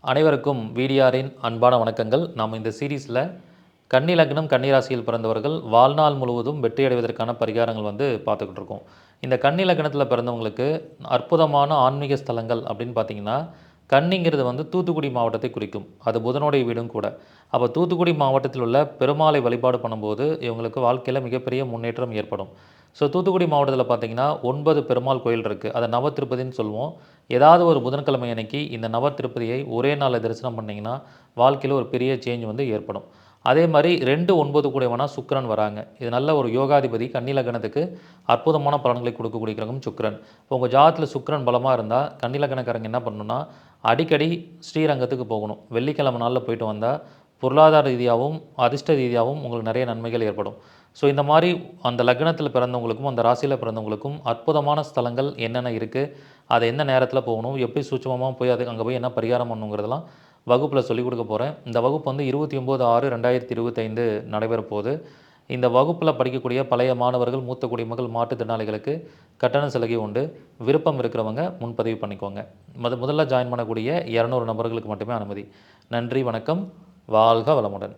அனைவருக்கும் விடிஆரின் அன்பான வணக்கங்கள். நாம் இந்த சீரீஸில் கன்னி லக்னம் கன்னி ராசியில் பிறந்தவர்கள் வாழ்நாள் முழுவதும் வெற்றியடைவதற்கான பரிகாரங்கள் பார்த்துக்கிட்டு இருக்கோம். இந்த கன்னி லக்னத்தில் பிறந்தவங்களுக்கு அற்புதமான ஆன்மீக ஸ்தலங்கள் அப்படின்னு பார்த்தீங்கன்னா, கன்னிங்கிறது தூத்துக்குடி மாவட்டத்தை குறிக்கும். அது புதனுடைய வீடும் கூட. அப்போ தூத்துக்குடி மாவட்டத்தில் உள்ள பெருமாளை வழிபாடு பண்ணும்போது இவங்களுக்கு வாழ்க்கையில் மிகப்பெரிய முன்னேற்றம் ஏற்படும். ஸோ தூத்துக்குடி மாவட்டத்தில் பார்த்தீங்கன்னா 9 பெருமாள் கோயில் இருக்குது. அதை நவ திருப்பதின்னு சொல்லுவோம். ஏதாவது ஒரு புதன்கிழமை அன்னைக்கு இந்த நவ திருப்பதியை ஒரே நாளில் தரிசனம் பண்ணிங்கன்னா வாழ்க்கையில் ஒரு பெரிய சேஞ்ச் ஏற்படும். அதே மாதிரி 2, 9 கூடியவனா சுக்கிரன் வராங்க. இது நல்ல ஒரு யோகாதிபதி. கன்னி லக்னத்துக்கு அற்புதமான பலன்களை கொடுக்கக்கூடிய கிரகம் சுக்கிரன். இப்போ உங்கள் ஜாதகத்தில் சுக்கிரன் பலமாக இருந்தால் கன்னி லக்னக்காரங்க என்ன பண்ணணும்னா, அடிக்கடி ஸ்ரீரங்கத்துக்கு போகணும். வெள்ளிக்கிழமை நாளில் போயிட்டு வந்தால் பொருளாதார ரீதியாகவும் அதிர்ஷ்ட ரீதியாகவும் உங்களுக்கு நிறைய நன்மைகள் ஏற்படும். ஸோ இந்த மாதிரி அந்த லக்னத்தில் பிறந்தவங்களுக்கும் அந்த ராசியில் பிறந்தவங்களுக்கும் அற்புதமான ஸ்தலங்கள் என்னென்ன இருக்குது, அதை எந்த நேரத்தில் போகணும், எப்படி சூட்சமமாக போய் அங்கே போய் என்ன பரிகாரம் பண்ணணுங்கிறதெல்லாம் வகுப்பில் சொல்லிக் கொடுக்க போகிறேன். இந்த வகுப்பு 29/6/2025 நடைபெற போகுது. இந்த வகுப்பில் படிக்கக்கூடிய பழைய மாணவர்கள், மூத்த குடிமக்கள், மாற்றுத்திறனாளிகளுக்கு கட்டண சலுகை உண்டு. விருப்பம் இருக்கிறவங்க முன்பதிவு பண்ணிக்கோங்க. முதல்ல ஜாயின் பண்ணக்கூடிய 200 நபர்களுக்கு மட்டுமே அனுமதி. நன்றி, வணக்கம். வாழ்க வளமுடன்.